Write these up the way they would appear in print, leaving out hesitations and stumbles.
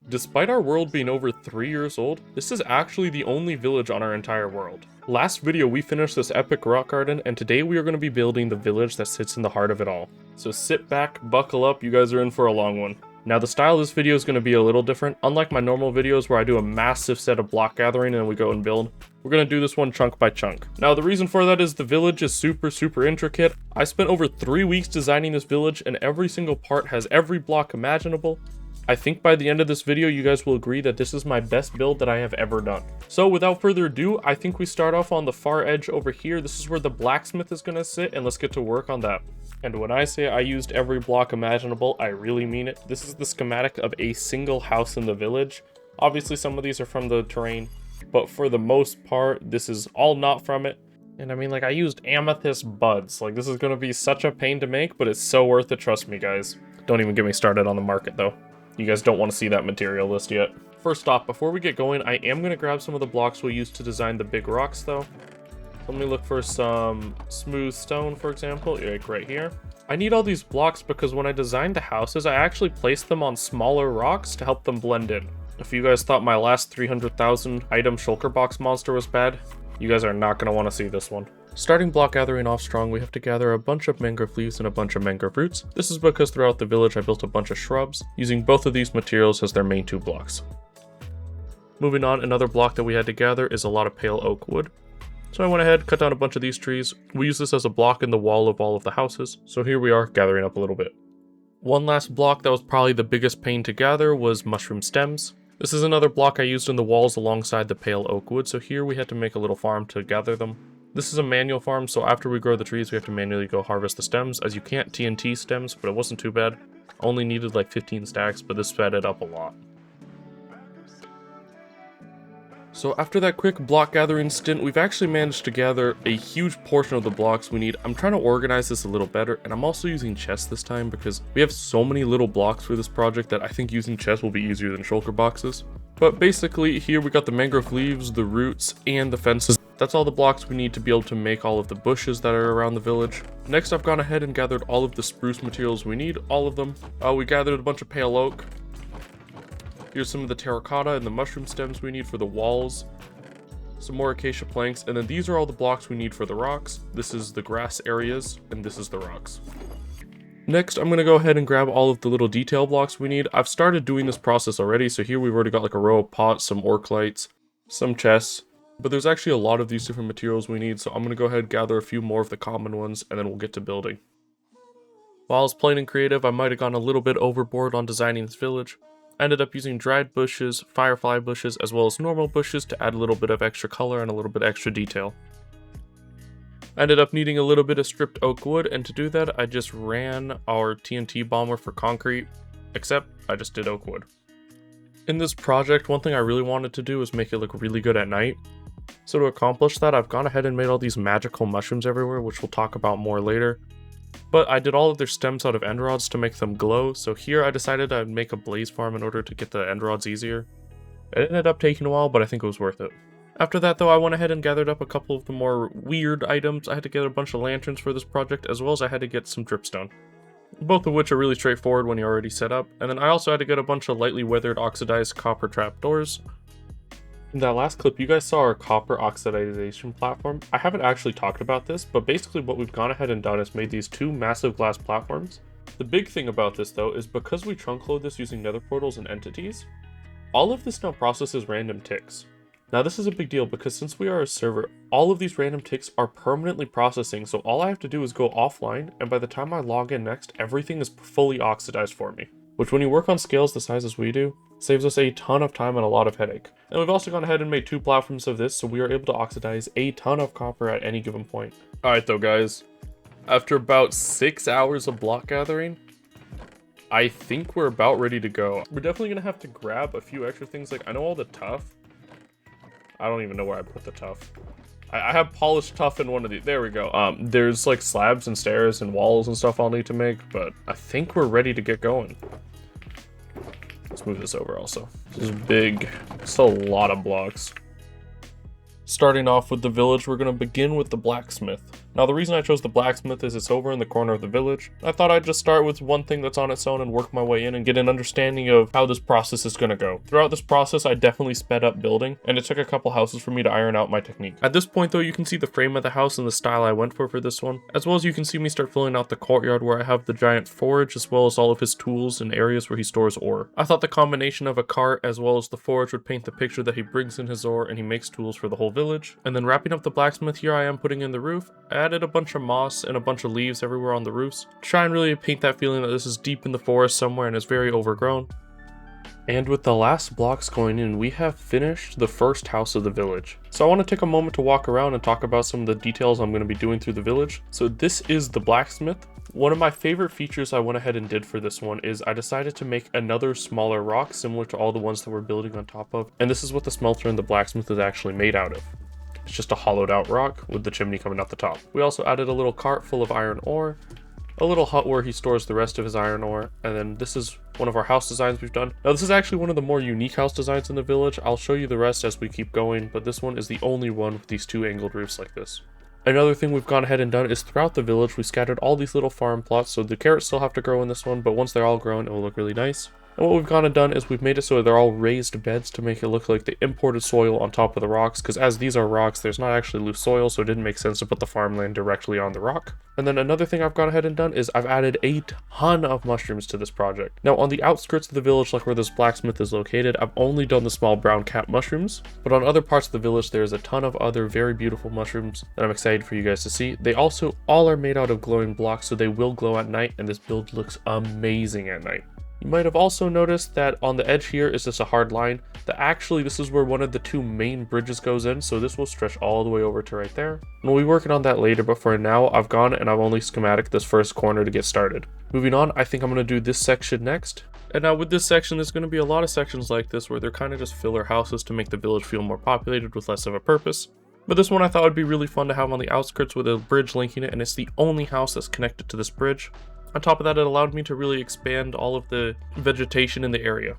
Despite our world being over 3 years old, this is actually the only village on our entire world. Last video we finished this epic rock garden, and today we are going to be building the village that sits in the heart of it all. So sit back, buckle up, you guys are in for a long one. Now the style of this video is going to be a little different. Unlike my normal videos where I do a massive set of block gathering and we go and build, we're going to do this one chunk by chunk. Now the reason for that is the village is super intricate. I spent over 3 weeks designing this village and every single part has every block imaginable. I think by the end of this video, you guys will agree that this is my best build that I have ever done. So without further ado, I think we start off on the far edge over here. This is where the blacksmith is gonna sit, and let's get to work on that. And when I say I used every block imaginable, I really mean it. This is the schematic of a single house in the village. Obviously some of these are from the terrain, but for the most part, this is all not from it. And I mean, like, I used amethyst buds. Like, this is gonna be such a pain to make, but it's so worth it, trust me guys. Don't even get me started on the market though. You guys don't want to see that material list yet. First off, before we get going, I am going to grab some of the blocks we'll use to design the big rocks though. Let me look for some smooth stone, for example, like right here. I need all these blocks because when I designed the houses, I actually placed them on smaller rocks to help them blend in. If you guys thought my last 300,000 item shulker box monster was bad, you guys are not going to want to see this one. Starting block gathering off strong, we have to gather a bunch of mangrove leaves and a bunch of mangrove roots. This is because throughout the village I built a bunch of shrubs, using both of these materials as their main 2 blocks. Moving on, another block that we had to gather is a lot of pale oak wood. So I went ahead, cut down a bunch of these trees. We use this as a block in the wall of all of the houses, so here we are gathering up a little bit. One last block that was probably the biggest pain to gather was mushroom stems. This is another block I used in the walls alongside the pale oak wood, so here we had to make a little farm to gather them. This is a manual farm, so after we grow the trees, we have to manually go harvest the stems, as you can't TNT stems, but it wasn't too bad. Only needed like 15 stacks, but this sped it up a lot. So after that quick block gathering stint, we've actually managed to gather a huge portion of the blocks we need. I'm trying to organize this a little better, and I'm also using chests this time because we have so many little blocks for this project that I think using chests will be easier than shulker boxes. But basically, here we got the mangrove leaves, the roots, and the fences. That's all the blocks we need to be able to make all of the bushes that are around the village. Next, I've gone ahead and gathered all of the spruce materials we need, all of them. We gathered a bunch of pale oak. Here's some of the terracotta and the mushroom stems we need for the walls. Some more acacia planks, and then these are all the blocks we need for the rocks. This is the grass areas, and this is the rocks. Next, I'm going to go ahead and grab all of the little detail blocks we need. I've started doing this process already, so here we've already got like a row of pots, some orc lights, some chests. But there's actually a lot of these different materials we need, so I'm going to go ahead and gather a few more of the common ones, and then we'll get to building. While I was playing in creative, I might have gone a little bit overboard on designing this village. I ended up using dried bushes, firefly bushes, as well as normal bushes to add a little bit of extra color and a little bit extra detail. I ended up needing a little bit of stripped oak wood, and to do that, I just ran our TNT bomber for concrete, except I just did oak wood. In this project, one thing I really wanted to do was make it look really good at night. So to accomplish that, I've gone ahead and made all these magical mushrooms everywhere, which we'll talk about more later. But I did all of their stems out of end rods to make them glow, so here I decided I'd make a blaze farm in order to get the end rods easier. It ended up taking a while, but I think it was worth it. After that though, I went ahead and gathered up a couple of the more weird items. I had to gather a bunch of lanterns for this project, as well as I had to get some dripstone. Both of which are really straightforward when you're already set up, and then I also had to get a bunch of lightly weathered oxidized copper trapdoors. In that last clip, you guys saw our copper oxidization platform. I haven't actually talked about this, but basically what we've gone ahead and done is made these 2 massive glass platforms. The big thing about this though is because we trunk load this using nether portals and entities, all of this now processes random ticks. Now this is a big deal because since we are a server, all of these random ticks are permanently processing, so all I have to do is go offline, and by the time I log in next, everything is fully oxidized for me. Which when you work on scales the size as we do, saves us a ton of time and a lot of headache. And we've also gone ahead and made 2 platforms of this, so we are able to oxidize a ton of copper at any given point. Alright though guys, after about 6 hours of block gathering, I think we're about ready to go. We're definitely going to have to grab a few extra things, like I know all the tuff. I don't even know where I put the tuff. I have polished tuff in one of these. There we go. There's like slabs and stairs and walls and stuff I'll need to make, but I think we're ready to get going. Let's move this over also. This is big. It's a lot of blocks. Starting off with the village, we're going to begin with the blacksmith. Now the reason I chose the blacksmith is it's over in the corner of the village. I thought I'd just start with one thing that's on its own and work my way in and get an understanding of how this process is going to go. Throughout this process, I definitely sped up building, and it took a couple houses for me to iron out my technique. At this point though, you can see the frame of the house and the style I went for this one, as well as you can see me start filling out the courtyard where I have the giant forge as well as all of his tools and areas where he stores ore. I thought the combination of a cart as well as the forge would paint the picture that he brings in his ore and he makes tools for the whole village. And then wrapping up the blacksmith, here I am putting in the roof. I added a bunch of moss and a bunch of leaves everywhere on the roofs to try and really paint that feeling that this is deep in the forest somewhere and is very overgrown. And with the last blocks going in, we have finished the first house of the village. So I want to take a moment to walk around and talk about some of the details I'm going to be doing through the village. So this is the blacksmith. One of my favorite features I went ahead and did for this one is I decided to make another smaller rock similar to all the ones that we're building on top of. And this is what the smelter and the blacksmith is actually made out of. It's just a hollowed out rock with the chimney coming out the top. We also added a little cart full of iron ore, a little hut where he stores the rest of his iron ore, and then this is one of our house designs we've done. Now this is actually one of the more unique house designs in the village. I'll show you the rest as we keep going, but this one is the only one with these two angled roofs like this. Another thing we've gone ahead and done is throughout the village we scattered all these little farm plots, so the carrots still have to grow in this one, but once they're all grown it will look really nice. And what we've gone and done is we've made it so they're all raised beds to make it look like the imported soil on top of the rocks, because as these are rocks, there's not actually loose soil, so it didn't make sense to put the farmland directly on the rock. And then another thing I've gone ahead and done is I've added a ton of mushrooms to this project. Now on the outskirts of the village, like where this blacksmith is located, I've only done the small brown cap mushrooms, but on other parts of the village there's a ton of other very beautiful mushrooms that I'm excited for you guys to see. They also all are made out of glowing blocks, so they will glow at night, and this build looks amazing at night. You might have also noticed that on the edge here is just a hard line, that actually this is where one of the two main bridges goes in, so this will stretch all the way over to right there. And we'll be working on that later, but for now I've gone and I've only schematic this first corner to get started. Moving on, I think I'm going to do this section next. And now with this section, there's going to be a lot of sections like this where they're kind of just filler houses to make the village feel more populated with less of a purpose. But this one I thought would be really fun to have on the outskirts with a bridge linking it, and it's the only house that's connected to this bridge. On top of that, it allowed me to really expand all of the vegetation in the area.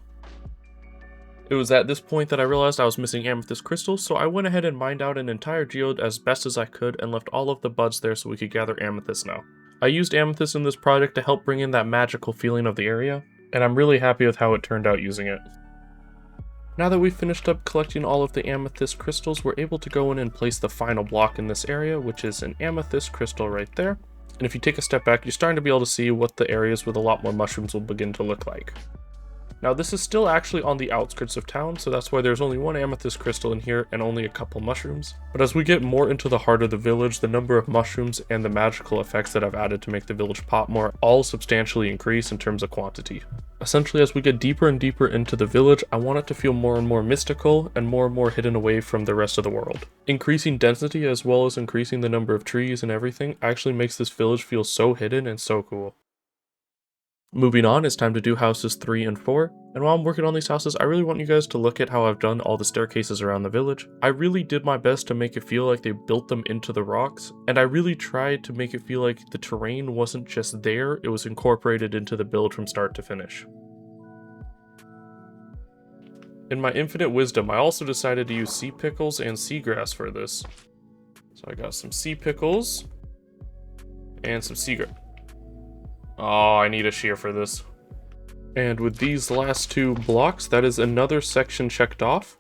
It was at this point that I realized I was missing amethyst crystals, so I went ahead and mined out an entire geode as best as I could and left all of the buds there so we could gather amethyst now. I used amethyst in this project to help bring in that magical feeling of the area, and I'm really happy with how it turned out using it. Now that we've finished up collecting all of the amethyst crystals, we're able to go in and place the final block in this area, which is an amethyst crystal right there. And if you take a step back, you're starting to be able to see what the areas with a lot more mushrooms will begin to look like. Now this is still actually on the outskirts of town, so that's why there's only one amethyst crystal in here and only a couple mushrooms. But as we get more into the heart of the village, the number of mushrooms and the magical effects that I've added to make the village pop more all substantially increase in terms of quantity. Essentially, as we get deeper and deeper into the village, I want it to feel more and more mystical and more hidden away from the rest of the world. Increasing density as well as increasing the number of trees and everything actually makes this village feel so hidden and so cool. Moving on, it's time to do houses 3 and 4, and while I'm working on these houses, I really want you guys to look at how I've done all the staircases around the village. I really did my best to make it feel like they built them into the rocks, and I really tried to make it feel like the terrain wasn't just there, it was incorporated into the build from start to finish. In my infinite wisdom, I also decided to use sea pickles and seagrass for this. So I got some sea pickles and some seagrass. Oh, I need a shear for this. And with these last 2 blocks, that is another section checked off.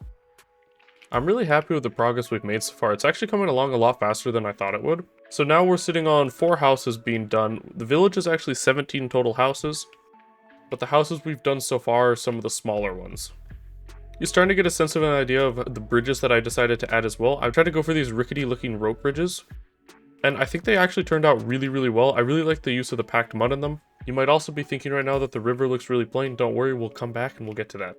I'm really happy with the progress we've made so far. It's actually coming along a lot faster than I thought it would. So now we're sitting on 4 houses being done. The village is actually 17 total houses, but the houses we've done so far are some of the smaller ones. You're starting to get a sense of an idea of the bridges that I decided to add as well. I've tried to go for these rickety looking rope bridges, and I think they actually turned out really well. I really like the use of the packed mud in them. You might also be thinking right now that the river looks really plain. Don't worry, we'll come back and we'll get to that.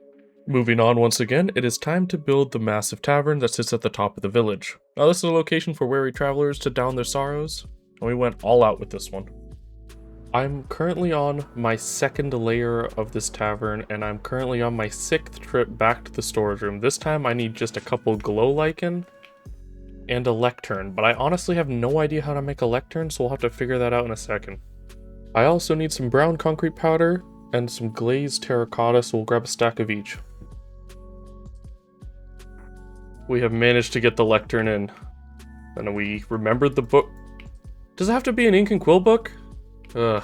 Moving on once again, it is time to build the massive tavern that sits at the top of the village. Now this is a location for weary travelers to down their sorrows, and we went all out with this one. I'm currently on my 2nd layer of this tavern, and I'm currently on my 6th trip back to the storage room. This time I need just a couple glow lichen and a lectern, but I honestly have no idea how to make a lectern, so we'll have to figure that out in a second. I also need some brown concrete powder and some glazed terracotta, so we'll grab a stack of each. We have managed to get the lectern in, and we remembered the book. Does it have to be an ink and quill book? Ugh.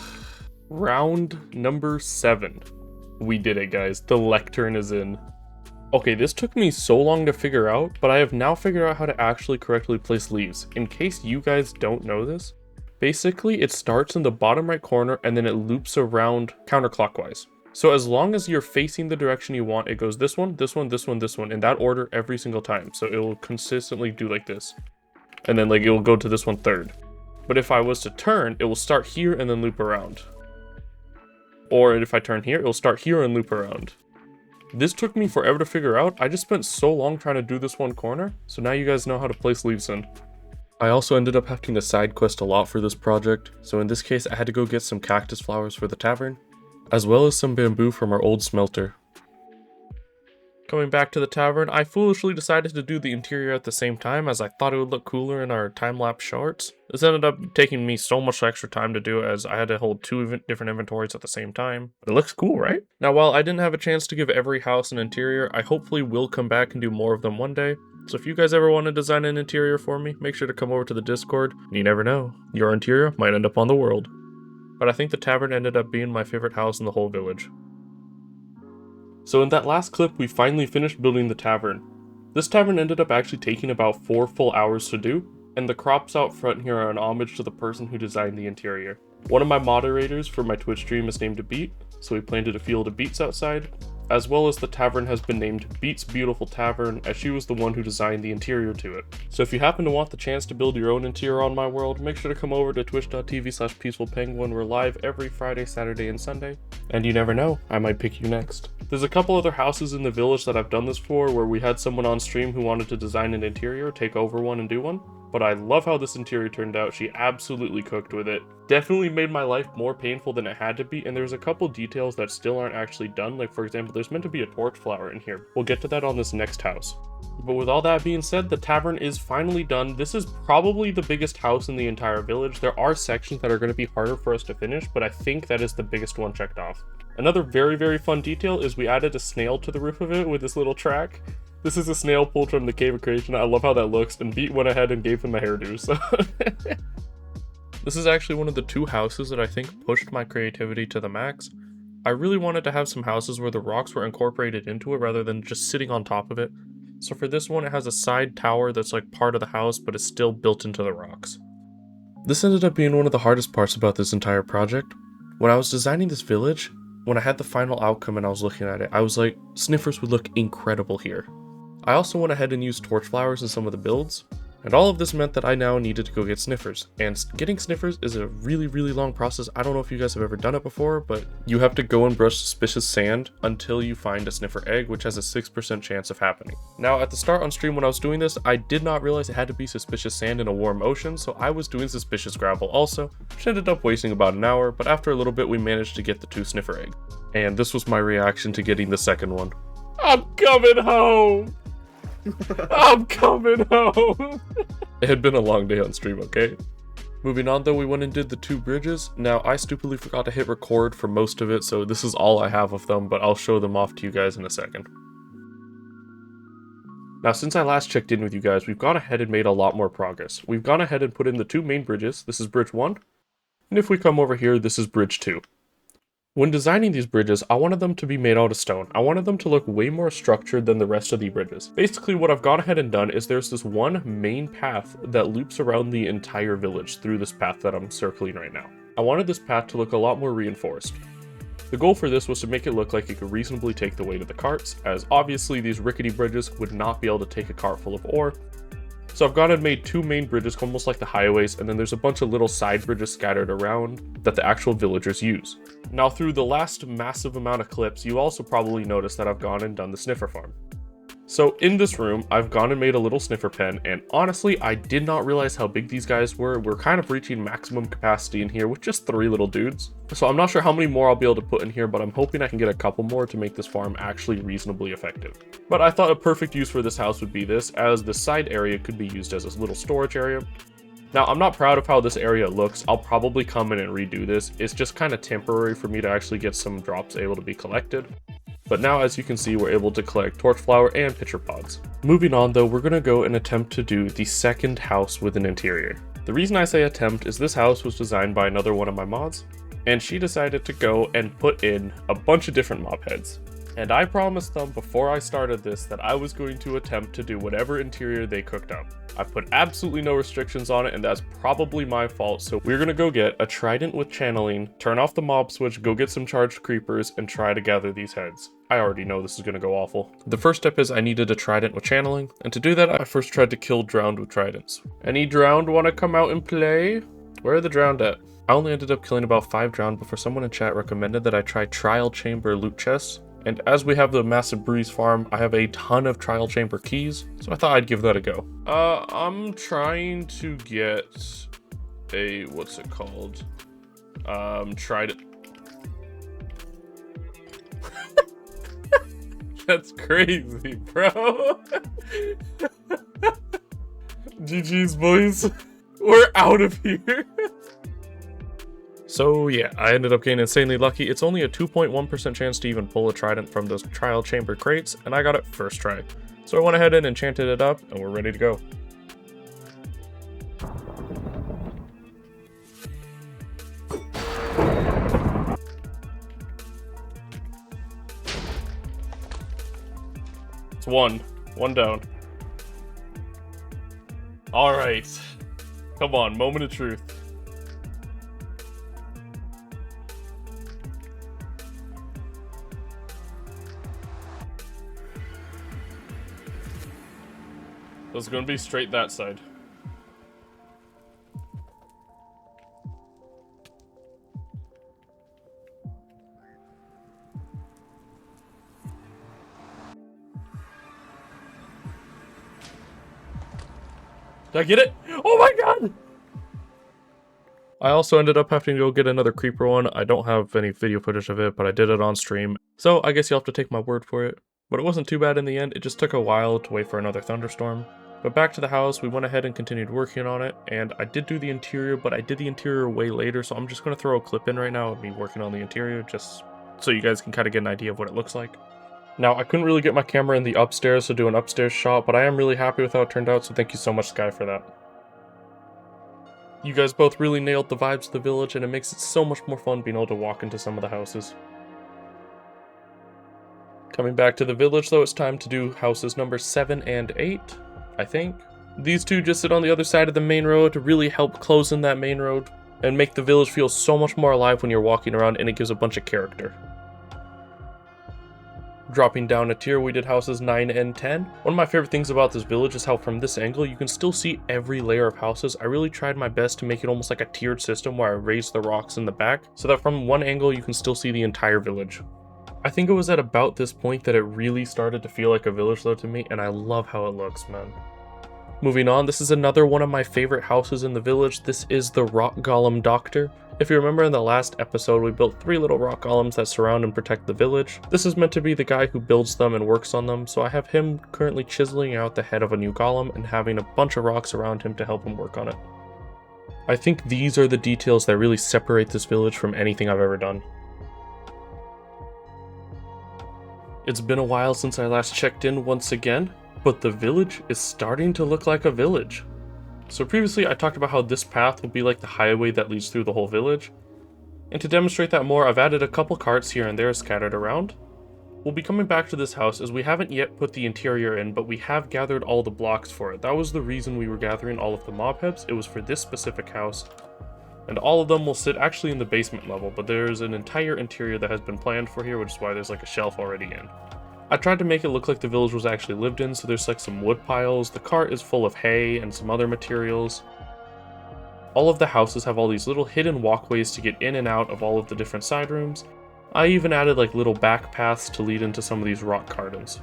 Round number 7. We did it, guys. The lectern is in. Okay, this took me so long to figure out, but I have now figured out how to actually correctly place leaves. In case you guys don't know this, basically it starts in the bottom right corner and then it loops around counterclockwise. So as long as you're facing the direction you want, it goes this one, this one, this one, this one, in that order every single time. So it will consistently do like this. And then like it will go to this one third. But if I was to turn, it will start here and then loop around. Or if I turn here, it will start here and loop around. This took me forever to figure out. I just spent so long trying to do this one corner, so now you guys know how to place leaves in. I also ended up having to side quest a lot for this project, so in this case I had to go get some cactus flowers for the tavern, as well as some bamboo from our old smelter. Coming back to the tavern, I foolishly decided to do the interior at the same time as I thought it would look cooler in our time-lapse shorts. This ended up taking me so much extra time to do as I had to hold 2 different inventories at the same time. But it looks cool, right? Now, while I didn't have a chance to give every house an interior, I hopefully will come back and do more of them one day. So if you guys ever want to design an interior for me, make sure to come over to the Discord. You never know, your interior might end up on the world. But I think the tavern ended up being my favorite house in the whole village. So in that last clip, we finally finished building the tavern. This tavern ended up actually taking about 4 full hours to do, and the crops out front here are an homage to the person who designed the interior. One of my moderators for my Twitch stream is named Beat, so we planted a field of beets outside, as well as the tavern has been named Beat's Beautiful Tavern, as she was the one who designed the interior to it. So if you happen to want the chance to build your own interior on my world, make sure to come over to twitch.tv/peacefulpenguin. We're live every Friday, Saturday, and Sunday. And you never know, I might pick you next. There's a couple other houses in the village that I've done this for, where we had someone on stream who wanted to design an interior, take over one and do one. But I love how this interior turned out. She absolutely cooked with it. Definitely made my life more painful than it had to be, and there's a couple details that still aren't actually done. Like, for example, there's meant to be a torch flower in here. We'll get to that on this next house. But with all that being said, the tavern is finally done. This is probably the biggest house in the entire village. There are sections that are going to be harder for us to finish, but I think that is the biggest one checked off. Another very, very fun detail is we added a snail to the roof of it with this little track. This is a snail pulled from the Cave of Creation. I love how that looks, and Beat went ahead and gave him a hairdo, so... This is actually one of the 2 houses that I think pushed my creativity to the max. I really wanted to have some houses where the rocks were incorporated into it rather than just sitting on top of it. So for this one, it has a side tower that's like part of the house, but is still built into the rocks. This ended up being one of the hardest parts about this entire project. When I was designing this village, when I had the final outcome and I was looking at it, I was like, Sniffers would look incredible here. I also went ahead and used torch flowers in some of the builds, and all of this meant that I now needed to go get Sniffers. And getting Sniffers is a really, really long process. I don't know if you guys have ever done it before, but you have to go and brush suspicious sand until you find a Sniffer egg, which has a 6% chance of happening. Now, at the start on stream when I was doing this, I did not realize it had to be suspicious sand in a warm ocean, so I was doing suspicious gravel also, which ended up wasting about an hour, but after a little bit we managed to get the 2 Sniffer eggs. And this was my reaction to getting the second one. I'm coming home! I'm coming home! It had been a long day on stream, okay? Moving on though, we went and did the 2 bridges. Now, I stupidly forgot to hit record for most of it, so this is all I have of them, but I'll show them off to you guys in a second. Now, since I last checked in with you guys, we've gone ahead and made a lot more progress. We've gone ahead and put in the 2 main bridges. This is bridge 1, and if we come over here, this is bridge 2. When designing these bridges, I wanted them to be made out of stone. I wanted them to look way more structured than the rest of the bridges. Basically, what I've gone ahead and done is there's this one main path that loops around the entire village through this path that I'm circling right now. I wanted this path to look a lot more reinforced. The goal for this was to make it look like it could reasonably take the weight of the carts, as obviously these rickety bridges would not be able to take a cart full of ore. So I've gone and made 2 main bridges, almost like the highways, and then there's a bunch of little side bridges scattered around that the actual villagers use. Now, through the last massive amount of clips, you also probably noticed that I've gone and done the Sniffer farm. So in this room, I've gone and made a little Sniffer pen, and honestly, I did not realize how big these guys were. We're kind of reaching maximum capacity in here with just 3 little dudes. So I'm not sure how many more I'll be able to put in here, but I'm hoping I can get a couple more to make this farm actually reasonably effective. But I thought a perfect use for this house would be this, as the side area could be used as a little storage area. Now, I'm not proud of how this area looks. I'll probably come in and redo this. It's just kind of temporary for me to actually get some drops able to be collected. But now, as you can see, we're able to collect torch flower and pitcher pods. Moving on though, we're going to go and attempt to do the second house with an interior. The reason I say attempt is this house was designed by another one of my mods, and she decided to go and put in a bunch of different mob heads. And I promised them before I started this that I was going to attempt to do whatever interior they cooked up. I put absolutely no restrictions on it, and that's probably my fault, so we're gonna go get a trident with channeling, turn off the mob switch, go get some charged creepers, and try to gather these heads. I already know this is gonna go awful. The first step is I needed a trident with channeling, and to do that I first tried to kill drowned with tridents. Any drowned wanna come out and play? Where are the drowned at? I only ended up killing about 5 drowned before someone in chat recommended that I try trial chamber loot chests. And as we have the massive breeze farm, I have a ton of trial chamber keys, so I thought I'd give that a go. I'm trying to get a, what's it called? Trident. That's crazy, bro. GG's, boys. We're out of here. So yeah, I ended up getting insanely lucky. It's only a 2.1% chance to even pull a trident from those trial chamber crates, and I got it first try. So I went ahead and enchanted it up, and we're ready to go. It's one down. All right, come on, moment of truth. It's gonna be straight that side. Did I get it? Oh my god! I also ended up having to go get another creeper one. I don't have any video footage of it, but I did it on stream. So I guess you'll have to take my word for it. But it wasn't too bad in the end. It just took a while to wait for another thunderstorm. But back to the house, we went ahead and continued working on it, and I did do the interior, but I did the interior way later, so I'm just going to throw a clip in right now of me working on the interior, just so you guys can kind of get an idea of what it looks like. Now, I couldn't really get my camera in the upstairs to do an upstairs shot, but I am really happy with how it turned out, so thank you so much, Sky, for that. You guys both really nailed the vibes of the village, and it makes it so much more fun being able to walk into some of the houses. Coming back to the village, though, it's time to do houses number 7 and 8. I think. These two just sit on the other side of the main road to really help close in that main road and make the village feel so much more alive when you're walking around, and it gives a bunch of character. Dropping down a tier, we did houses 9 and 10. One of my favorite things about this village is how from this angle you can still see every layer of houses. I really tried my best to make it almost like a tiered system where I raised the rocks in the back so that from one angle you can still see the entire village. I think it was at about this point that it really started to feel like a village though to me, and I love how it looks, man. Moving on, this is another one of my favorite houses in the village. This is the Rock Golem Doctor. If you remember in the last episode, we built 3 little rock golems that surround and protect the village. This is meant to be the guy who builds them and works on them, so I have him currently chiseling out the head of a new golem and having a bunch of rocks around him to help him work on it. I think these are the details that really separate this village from anything I've ever done. It's been a while since I last checked in once again, but the village is starting to look like a village. So previously I talked about how this path will be like the highway that leads through the whole village. And to demonstrate that more, I've added a couple carts here and there scattered around. We'll be coming back to this house as we haven't yet put the interior in, but we have gathered all the blocks for it. That was the reason we were gathering all of the mob heads. It was for this specific house. And all of them will sit actually in the basement level, but there's an entire interior that has been planned for here, which is why there's like a shelf already in. I tried to make it look like the village was actually lived in, so there's like some wood piles, the cart is full of hay and some other materials. All of the houses have all these little hidden walkways to get in and out of all of the different side rooms. I even added like little back paths to lead into some of these rock gardens.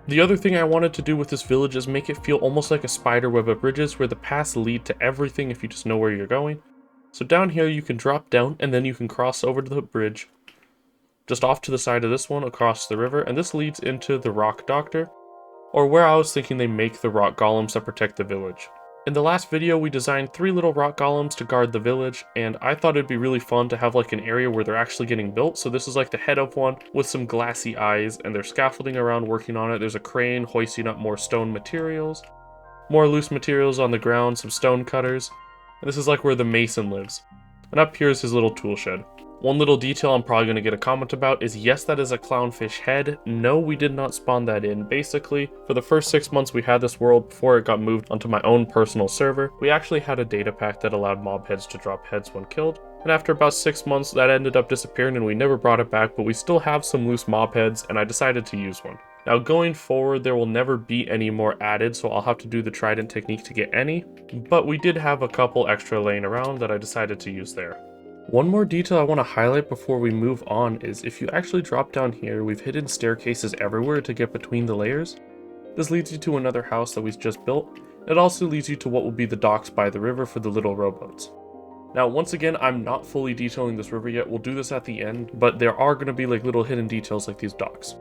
The other thing I wanted to do with this village is make it feel almost like a spider web of bridges where the paths lead to everything if you just know where you're going. So down here you can drop down and then you can cross over to the bridge just off to the side of this one across the river, and this leads into the Rock Doctor, or where I was thinking they make the rock golems that protect the village. In the last video we designed 3 little rock golems to guard the village, and I thought it'd be really fun to have like an area where they're actually getting built. So this is like the head of one with some glassy eyes, and they're scaffolding around working on it. There's a crane hoisting up more stone materials, more loose materials on the ground, some stone cutters. And this is like where the mason lives. And up here is his little tool shed. One little detail I'm probably going to get a comment about is, yes, that is a clownfish head. No, we did not spawn that in. Basically, for the first 6 months we had this world before it got moved onto my own personal server, we actually had a data pack that allowed mob heads to drop heads when killed. And after about 6 months, that ended up disappearing and we never brought it back, but we still have some loose mob heads and I decided to use one. Now going forward, there will never be any more added, so I'll have to do the trident technique to get any, but we did have a couple extra laying around that I decided to use there. One more detail I want to highlight before we move on is if you actually drop down here, we've hidden staircases everywhere to get between the layers. This leads you to another house that we've just built. It also leads you to what will be the docks by the river for the little rowboats. Now once again, I'm not fully detailing this river yet, we'll do this at the end, but there are going to be like little hidden details like these docks.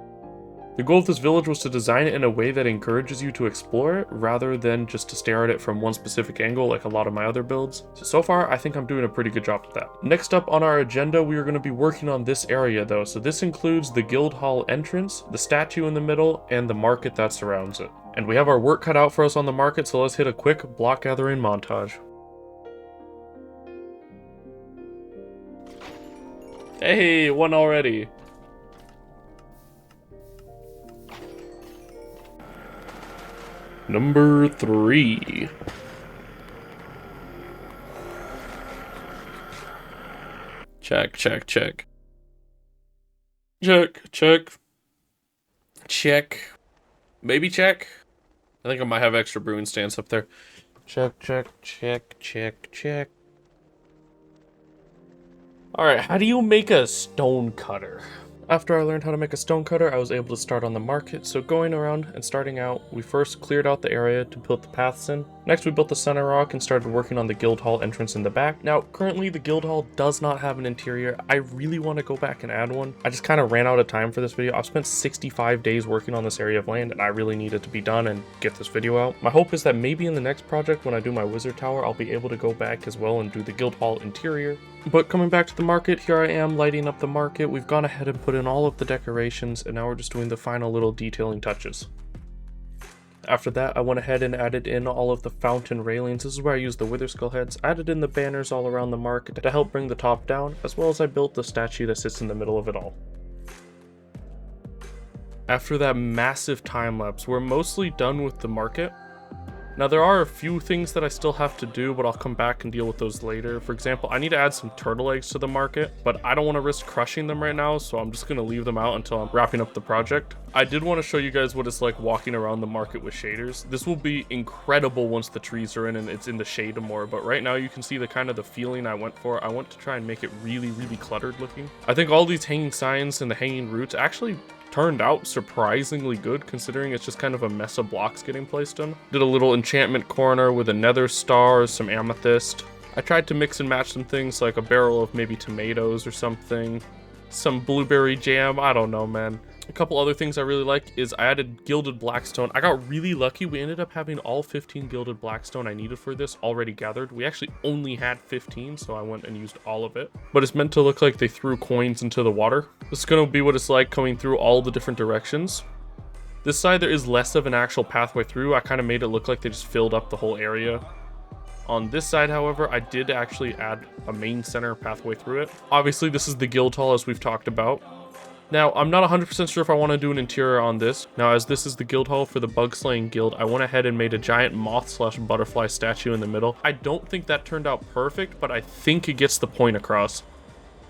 The goal of this village was to design it in a way that encourages you to explore it, rather than just to stare at it from one specific angle like a lot of my other builds. So far, I think I'm doing a pretty good job with that. Next up on our agenda, we are going to be working on this area though. So this includes the guild hall entrance, the statue in the middle, and the market that surrounds it. And we have our work cut out for us on the market, so let's hit a quick block gathering montage. Hey, one already. Number 3. Check, check, check. Check, check. Check. Maybe check. I think I might have extra brewing stands up there. Check, check, check, check, check. Alright, how do you make a stone cutter? After I learned how to make a stone cutter, I was able to start on the market. So going around and starting out, we first cleared out the area to put the paths in. Next, we built the center rock and started working on the guild hall entrance in the back. Now, currently the guild hall does not have an interior. I really want to go back and add one. I just kind of ran out of time for this video. I've spent 65 days working on this area of land and I really needed to be done and get this video out. My hope is that maybe in the next project, when I do my wizard tower, I'll be able to go back as well and do the guild hall interior. But coming back to the market, here I am lighting up the market. We've gone ahead and put in all of the decorations, and now we're just doing the final little detailing touches. After that, I went ahead and added in all of the fountain railings. This is where I used the wither skull heads. I added in the banners all around the market to help bring the top down, as well as I built the statue that sits in the middle of it all. After that massive time lapse, we're mostly done with the market. Now there are a few things that I still have to do, but I'll come back and deal with those later. For example, I need to add some turtle eggs to the market, but I don't want to risk crushing them right now, so I'm just going to leave them out until I'm wrapping up the project. I did want to show you guys what it's like walking around the market with shaders. This will be incredible once the trees are in and it's in the shade more, but right now you can see the kind of the feeling I went for. I want to try and make it really, really cluttered looking. I think all these hanging signs and the hanging roots actually turned out surprisingly good, considering it's just kind of a mess of blocks getting placed in. Did a little enchantment corner with a nether star, some amethyst. I tried to mix and match some things like a barrel of maybe tomatoes or something, some blueberry jam, I don't know, man. A couple other things I really like is I added gilded blackstone. I got really lucky. We ended up having all 15 gilded blackstone I needed for this already gathered. We actually only had 15, so I went and used all of it. But it's meant to look like they threw coins into the water. This is going to be what it's like coming through all the different directions. This side, there is less of an actual pathway through. I kind of made it look like they just filled up the whole area. On this side, however, I did actually add a main center pathway through it. Obviously, this is the guild hall as we've talked about. Now, I'm not 100% sure if I want to do an interior on this. Now, as this is the guild hall for the bug slaying guild, I went ahead and made a giant moth slash butterfly statue in the middle. I don't think that turned out perfect, but I think it gets the point across.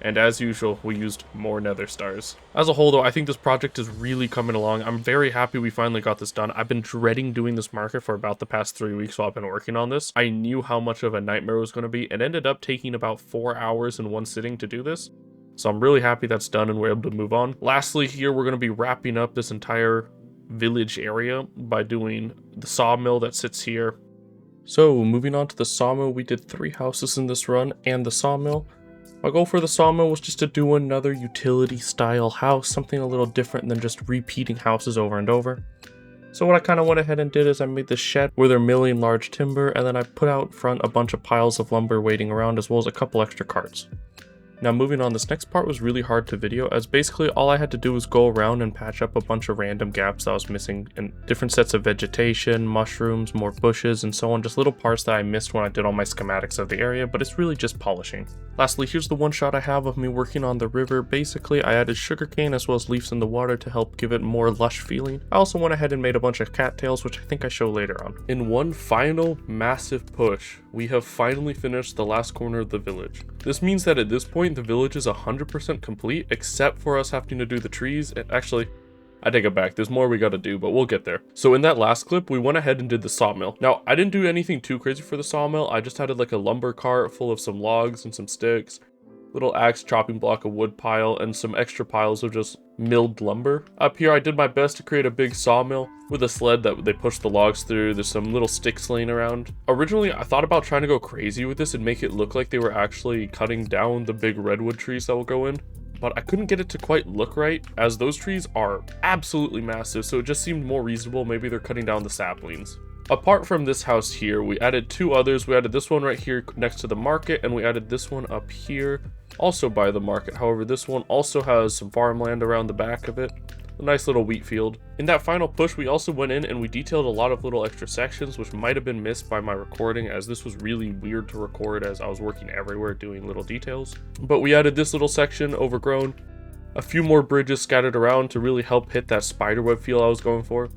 And as usual, we used more nether stars. As a whole though, I think this project is really coming along. I'm very happy we finally got this done. I've been dreading doing this market for about the past 3 weeks while I've been working on this. I knew how much of a nightmare it was going to be. It ended up taking about 4 hours in one sitting to do this. So I'm really happy that's done and we're able to move on. Lastly here, we're going to be wrapping up this entire village area by doing the sawmill that sits here. So moving on to the sawmill, we did 3 houses in this run and the sawmill. My goal for the sawmill was just to do another utility style house, something a little different than just repeating houses over and over. So what I kind of went ahead and did is I made this shed where they're milling large timber, and then I put out front a bunch of piles of lumber waiting around as well as a couple extra carts. Now moving on, this next part was really hard to video, as basically all I had to do was go around and patch up a bunch of random gaps that I was missing in different sets of vegetation, mushrooms, more bushes, and so on, just little parts that I missed when I did all my schematics of the area, but it's really just polishing. Lastly, here's the one shot I have of me working on the river. Basically, I added sugarcane as well as leaves in the water to help give it more lush feeling. I also went ahead and made a bunch of cattails, which I think I show later on. In one final massive push, we have finally finished the last corner of the village. This means that at this point, the village is 100% complete, except for us having to do the trees. And actually, I take it back, there's more we gotta do, but we'll get there. So in that last clip, we went ahead and did the sawmill. Now, I didn't do anything too crazy for the sawmill. I just added like a lumber cart full of some logs and some sticks, little axe chopping block of wood pile, and some extra piles of just milled lumber. Up here, I did my best to create a big sawmill with a sled that they push the logs through. There's some little sticks laying around. Originally, I thought about trying to go crazy with this and make it look like they were actually cutting down the big redwood trees that will go in, but I couldn't get it to quite look right, as those trees are absolutely massive, so it just seemed more reasonable maybe they're cutting down the saplings. Apart from this house here, we added two others. We added this one right here next to the market, and we added this one up here, also by the market. However, this one also has some farmland around the back of it. A nice little wheat field. In that final push, we also went in and we detailed a lot of little extra sections, which might have been missed by my recording, as this was really weird to record as I was working everywhere doing little details. But we added this little section, overgrown, a few more bridges scattered around to really help hit that spiderweb feel I was going for.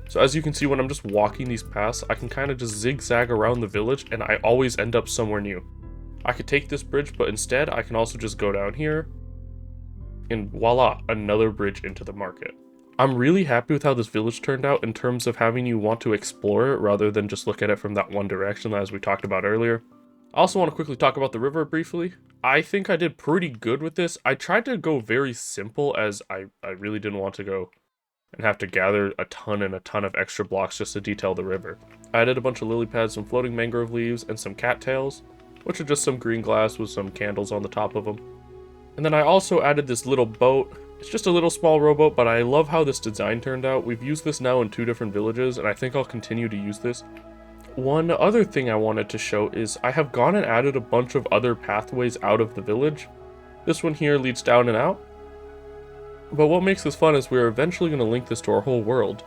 So as you can see, when I'm just walking these paths, I can kind of just zigzag around the village, and I always end up somewhere new. I could take this bridge, but instead I can also just go down here, and voila, another bridge into the market. I'm really happy with how this village turned out in terms of having you want to explore it rather than just look at it from that one direction as we talked about earlier. I also want to quickly talk about the river briefly. I think I did pretty good with this. I tried to go very simple, as I really didn't want to go and have to gather a ton of extra blocks just to detail the river. I added a bunch of lily pads, some floating mangrove leaves, and some cattails, which are just some green glass with some candles on the top of them. And then I also added this little boat. It's just a little small rowboat, but I love how this design turned out. We've used this now in 2 different villages, and I think I'll continue to use this. One other thing I wanted to show is I have gone and added a bunch of other pathways out of the village. This one here leads down and out. But what makes this fun is we're eventually going to link this to our whole world.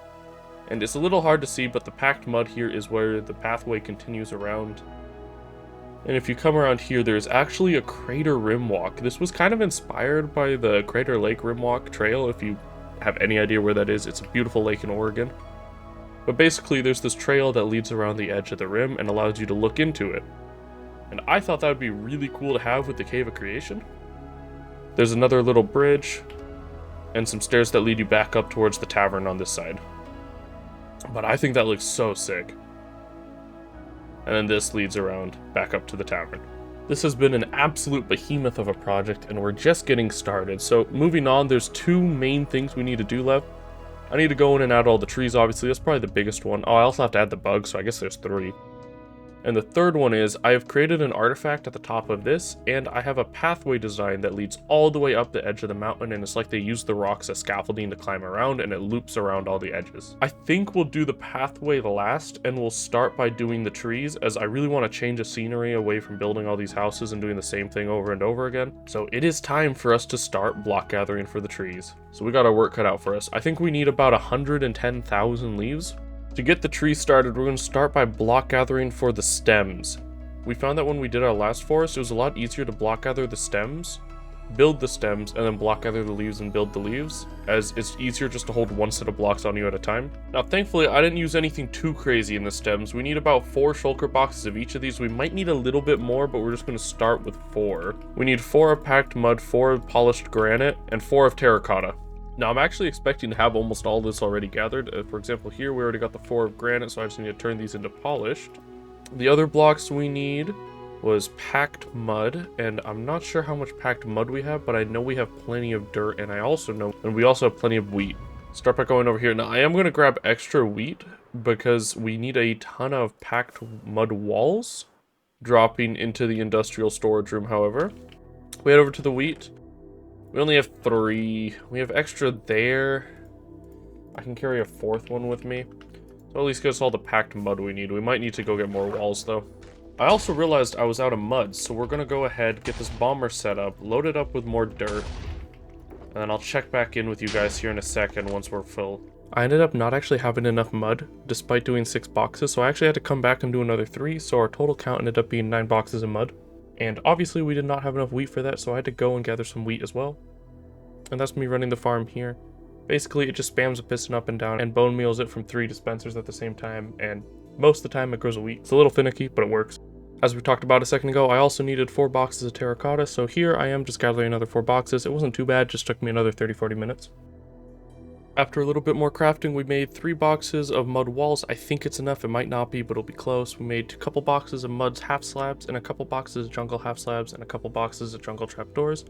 And it's a little hard to see, but the packed mud here is where the pathway continues around. And if you come around here, there's actually a Crater Rim Walk. This was kind of inspired by the Crater Lake Rim Walk trail. If you have any idea where that is, it's a beautiful lake in Oregon. But basically, there's this trail that leads around the edge of the rim and allows you to look into it. And I thought that would be really cool to have with the Cave of Creation. There's another little bridge and some stairs that lead you back up towards the tavern on this side. But I think that looks so sick. And then this leads around back up to the tavern. This has been an absolute behemoth of a project, and we're just getting started. So moving on, there's 2 main things we need to do left. I need to go in and add all the trees, obviously. That's probably the biggest one. Oh, I also have to add the bugs, so I guess there's 3. And the third one is I have created an artifact at the top of this, and I have a pathway design that leads all the way up the edge of the mountain, and it's like they use the rocks as scaffolding to climb around, and it loops around all the edges. I think we'll do the pathway last, and we'll start by doing the trees, as I really want to change the scenery away from building all these houses and doing the same thing over and over again. So it is time for us to start block gathering for the trees. So we got our work cut out for us. I think we need about 110,000 leaves. To get the tree started, we're going to start by block gathering for the stems. We found that when we did our last forest, it was a lot easier to block gather the stems, build the stems, and then block gather the leaves and build the leaves, as it's easier just to hold one set of blocks on you at a time. Now, thankfully, I didn't use anything too crazy in the stems. We need about 4 shulker boxes of each of these. We might need a little bit more, but we're just going to start with 4. We need 4 of packed mud, 4 of polished granite, and 4 of terracotta. Now, I'm actually expecting to have almost all this already gathered. For example, here we already got the 4 of granite, so I just need to turn these into polished. The other blocks we need was packed mud, and I'm not sure how much packed mud we have, but I know we have plenty of dirt, and we also have plenty of wheat. Start by going over here. Now, I am going to grab extra wheat because we need a ton of packed mud walls dropping into the industrial storage room, however. We head over to the wheat. We only have 3. We have extra there. I can carry a 4th one with me. So at least get us all the packed mud we need. We might need to go get more walls, though. I also realized I was out of mud, so we're gonna go ahead, get this bomber set up, load it up with more dirt, and then I'll check back in with you guys here in a second once we're full. I ended up not actually having enough mud, despite doing 6 boxes, so I actually had to come back and do another 3, so our total count ended up being 9 boxes of mud. And obviously we did not have enough wheat for that, so I had to go and gather some wheat as well. And that's me running the farm here. Basically, it just spams a piston up and down and bone meals it from 3 dispensers at the same time, and most of the time it grows a wheat. It's a little finicky, but it works. As we talked about a second ago, I also needed 4 boxes of terracotta, so here I am just gathering another 4 boxes. It wasn't too bad, just took me another 30-40 minutes. After a little bit more crafting, we made 3 boxes of mud walls. I think it's enough, it might not be, but it'll be close. We made a couple boxes of mud half slabs, and a couple boxes of jungle half slabs, and a couple boxes of jungle trapdoors.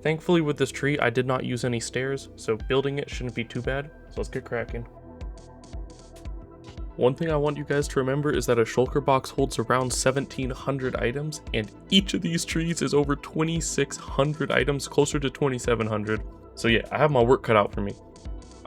Thankfully with this tree, I did not use any stairs, so building it shouldn't be too bad, so let's get cracking. One thing I want you guys to remember is that a shulker box holds around 1,700 items, and each of these trees is over 2,600 items, closer to 2,700. So yeah, I have my work cut out for me.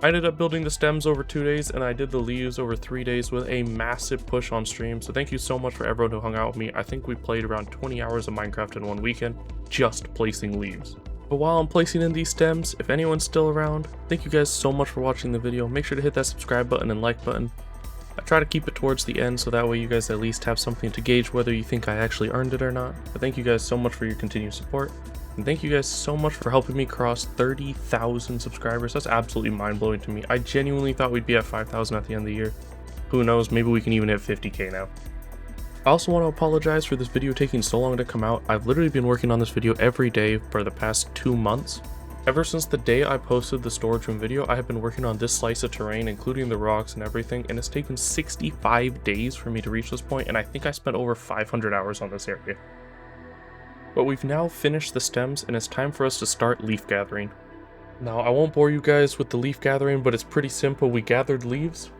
I ended up building the stems over 2 days, and I did the leaves over 3 days with a massive push on stream, so thank you so much for everyone who hung out with me. I think we played around 20 hours of Minecraft in one weekend, just placing leaves. But while I'm placing in these stems, if anyone's still around, thank you guys so much for watching the video. Make sure to hit that subscribe button and like button. I try to keep it towards the end so that way you guys at least have something to gauge whether you think I actually earned it or not. But thank you guys so much for your continued support. And thank you guys so much for helping me cross 30,000 subscribers. That's absolutely mind-blowing to me. I genuinely thought we'd be at 5,000 at the end of the year. Who knows, maybe we can even hit 50k now. I also want to apologize for this video taking so long to come out. I've literally been working on this video every day for the past 2 months. Ever since the day I posted the storage room video, I have been working on this slice of terrain, including the rocks and everything, and it's taken 65 days for me to reach this point, and I think I spent over 500 hours on this area. But we've now finished the stems, and it's time for us to start leaf gathering. Now, I won't bore you guys with the leaf gathering, but it's pretty simple. We gathered leaves.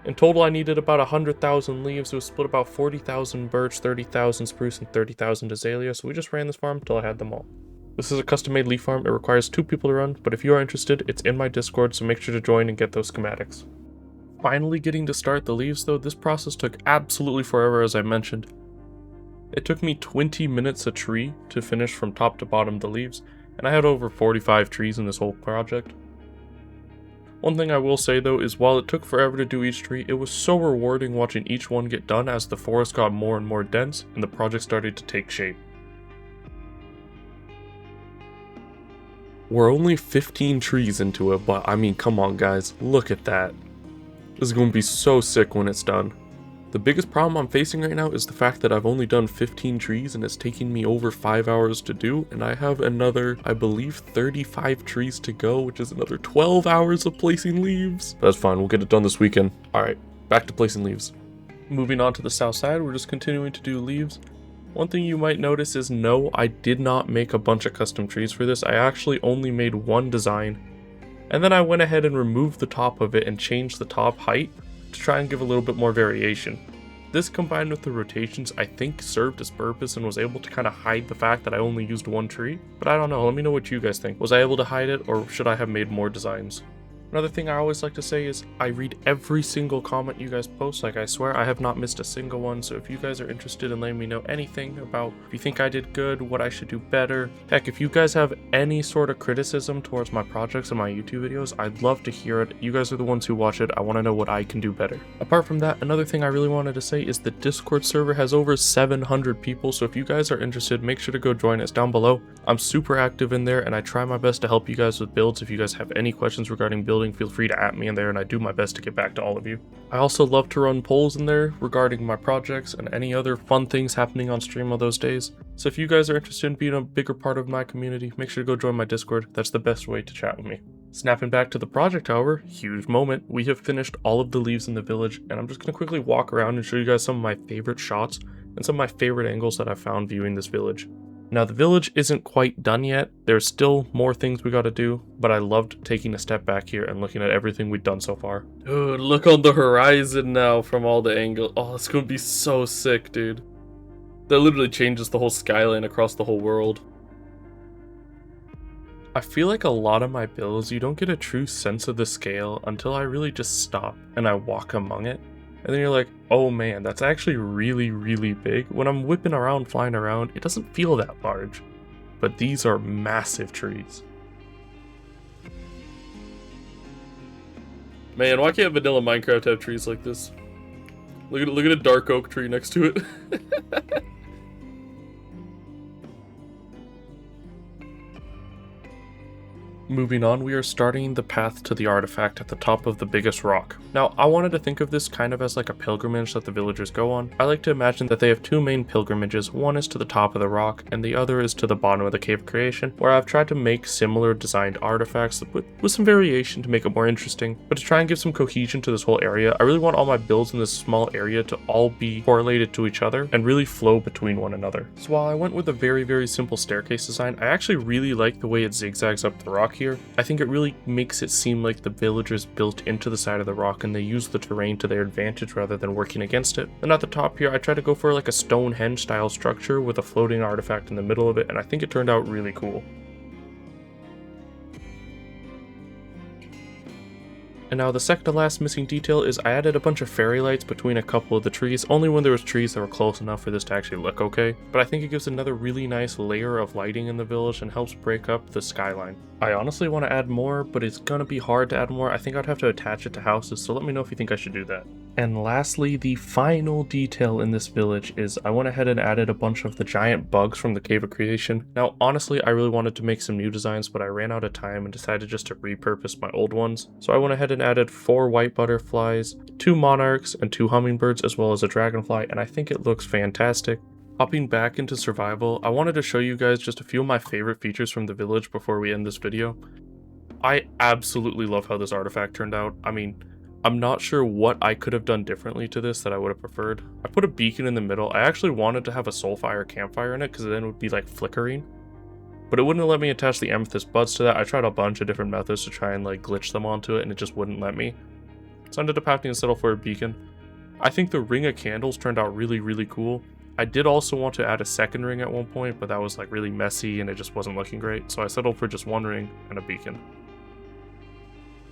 In total, I needed about 100,000 leaves. It was split about 40,000 birch, 30,000 spruce, and 30,000 azalea, so we just ran this farm until I had them all. This is a custom-made leaf farm. It requires 2 people to run, but if you are interested, it's in my Discord, so make sure to join and get those schematics. Finally getting to start the leaves though, this process took absolutely forever as I mentioned. It took me 20 minutes a tree to finish from top to bottom the leaves, and I had over 45 trees in this whole project. One thing I will say though is while it took forever to do each tree, it was so rewarding watching each one get done as the forest got more and more dense and the project started to take shape. We're only 15 trees into it, but I mean, come on guys, look at that. This is going to be so sick when it's done. The biggest problem I'm facing right now is the fact that I've only done 15 trees and it's taking me over 5 hours to do, and I have another, I believe, 35 trees to go, which is another 12 hours of placing leaves. That's fine, we'll get it done this weekend. Alright, back to placing leaves. Moving on to the south side, we're just continuing to do leaves. One thing you might notice is no, I did not make a bunch of custom trees for this. I actually only made one design, and then I went ahead and removed the top of it and changed the top height to try and give a little bit more variation. This combined with the rotations I think served its purpose and was able to kind of hide the fact that I only used one tree, but I don't know, let me know what you guys think. Was I able to hide it, or should I have made more designs? Another thing I always like to say is I read every single comment you guys post. Like, I swear I have not missed a single one, so if you guys are interested in letting me know anything about if you think I did good, what I should do better, heck, if you guys have any sort of criticism towards my projects and my YouTube videos, I'd love to hear it. You guys are the ones who watch it. I want to know what I can do better. Apart from that, another thing I really wanted to say is the Discord server has over 700 people, so if you guys are interested, make sure to go join us down below. I'm super active in there, and I try my best to help you guys with builds. If you guys have any questions regarding building, feel free to at me in there, and I do my best to get back to all of you. I also love to run polls in there regarding my projects and any other fun things happening on stream on those days. So if you guys are interested in being a bigger part of my community, make sure to go join my Discord. That's the best way to chat with me. Snapping back to the project, however, huge moment. We have finished all of the leaves in the village, and I'm just going to quickly walk around and show you guys some of my favorite shots and some of my favorite angles that I found viewing this village. Now, the village isn't quite done yet. There's still more things we gotta do, but I loved taking a step back here and looking at everything we've done so far. Dude, look on the horizon now from all the angles. Oh, it's gonna be so sick, dude. That literally changes the whole skyline across the whole world. I feel like a lot of my builds, you don't get a true sense of the scale until I really just stop and I walk among it. And then you're like, oh man, that's actually really, really big. When I'm whipping around, flying around, it doesn't feel that large. But these are massive trees. Man, why can't vanilla Minecraft have trees like this? Look at a dark oak tree next to it. Moving on, we are starting the path to the artifact at the top of the biggest rock. Now, I wanted to think of this kind of as like a pilgrimage that the villagers go on. I like to imagine that they have two main pilgrimages. One is to the top of the rock, and the other is to the bottom of the cave of creation, where I've tried to make similar designed artifacts with some variation to make it more interesting. But to try and give some cohesion to this whole area, I really want all my builds in this small area to all be correlated to each other and really flow between one another. So while I went with a very, very simple staircase design, I actually really like the way it zigzags up the rock here. I think it really makes it seem like the villagers built into the side of the rock and they use the terrain to their advantage rather than working against it. And at the top here, I tried to go for like a Stonehenge style structure with a floating artifact in the middle of it, and I think it turned out really cool. And now the second to last missing detail is I added a bunch of fairy lights between a couple of the trees, only when there was trees that were close enough for this to actually look okay. But I think it gives another really nice layer of lighting in the village and helps break up the skyline. I honestly want to add more, but it's gonna be hard to add more. I think I'd have to attach it to houses, so let me know if you think I should do that. And lastly, the final detail in this village is I went ahead and added a bunch of the giant bugs from the Cave of Creation. Now, honestly, I really wanted to make some new designs, but I ran out of time and decided just to repurpose my old ones. So I went ahead and added 4 white butterflies, 2 monarchs, and 2 hummingbirds, as well as a dragonfly, and I think it looks fantastic. Hopping back into survival, I wanted to show you guys just a few of my favorite features from the village before we end this video. I absolutely love how this artifact turned out. I mean, I'm not sure what I could have done differently to this that I would have preferred. I put a beacon in the middle. I actually wanted to have a soulfire campfire in it because then it would be like flickering. But it wouldn't let me attach the amethyst buds to that. I tried a bunch of different methods to try and like glitch them onto it and it just wouldn't let me. So I ended up having to settle for a beacon. I think the ring of candles turned out really, really cool. I did also want to add a second ring at one point, but that was like really messy and it just wasn't looking great. So I settled for just 1 ring and a beacon.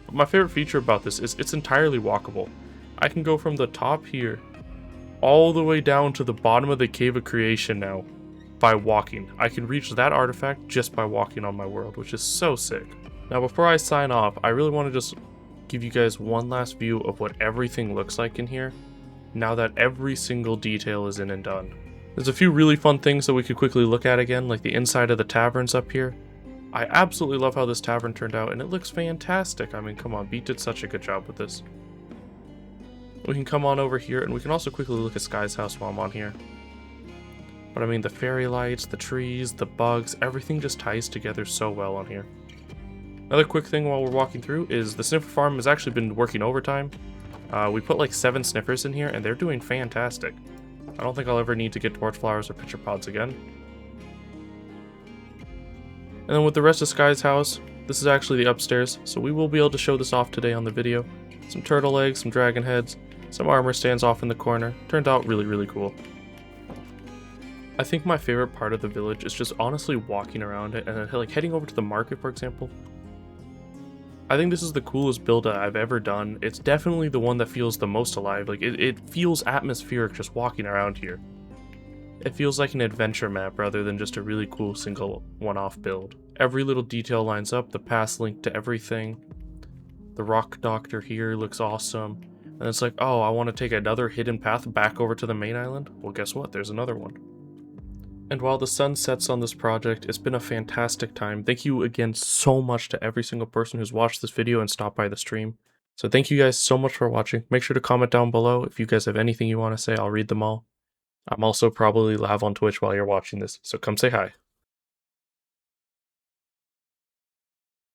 But my favorite feature about this is it's entirely walkable. I can go from the top here all the way down to the bottom of the Cave of Creation now by walking. I can reach that artifact just by walking on my world, which is so sick. Now before I sign off, I really want to just give you guys one last view of what everything looks like in here now that every single detail is in and done. There's a few really fun things that we could quickly look at again, like the inside of the taverns up here. I absolutely love how this tavern turned out, and it looks fantastic. I mean, come on, Beat did such a good job with this. We can come on over here, and we can also quickly look at Sky's house while I'm on here. But I mean, the fairy lights, the trees, the bugs, everything just ties together so well on here. Another quick thing while we're walking through is the Sniffer farm has actually been working overtime. We put like 7 Sniffers in here, and they're doing fantastic. I don't think I'll ever need to get torch flowers or pitcher pods again. And then with the rest of Sky's house, this is actually the upstairs, so we will be able to show this off today on the video. Some turtle eggs, some dragon heads, some armor stands off in the corner. Turned out really, really cool. I think my favorite part of the village is just honestly walking around it and then like heading over to the market, for example. I think this is the coolest build I've ever done. It's definitely the one that feels the most alive. Like it feels atmospheric just walking around here. It feels like an adventure map rather than just a really cool single one-off build. Every little detail lines up, the paths link to everything. The rock doctor here looks awesome. And it's like, oh, I want to take another hidden path back over to the main island? Well, guess what? There's another one. And while the sun sets on this project, it's been a fantastic time. Thank you again so much to every single person who's watched this video and stopped by the stream. So thank you guys so much for watching. Make sure to comment down below if you guys have anything you want to say. I'll read them all. I'm also probably live on Twitch while you're watching this, so come say hi.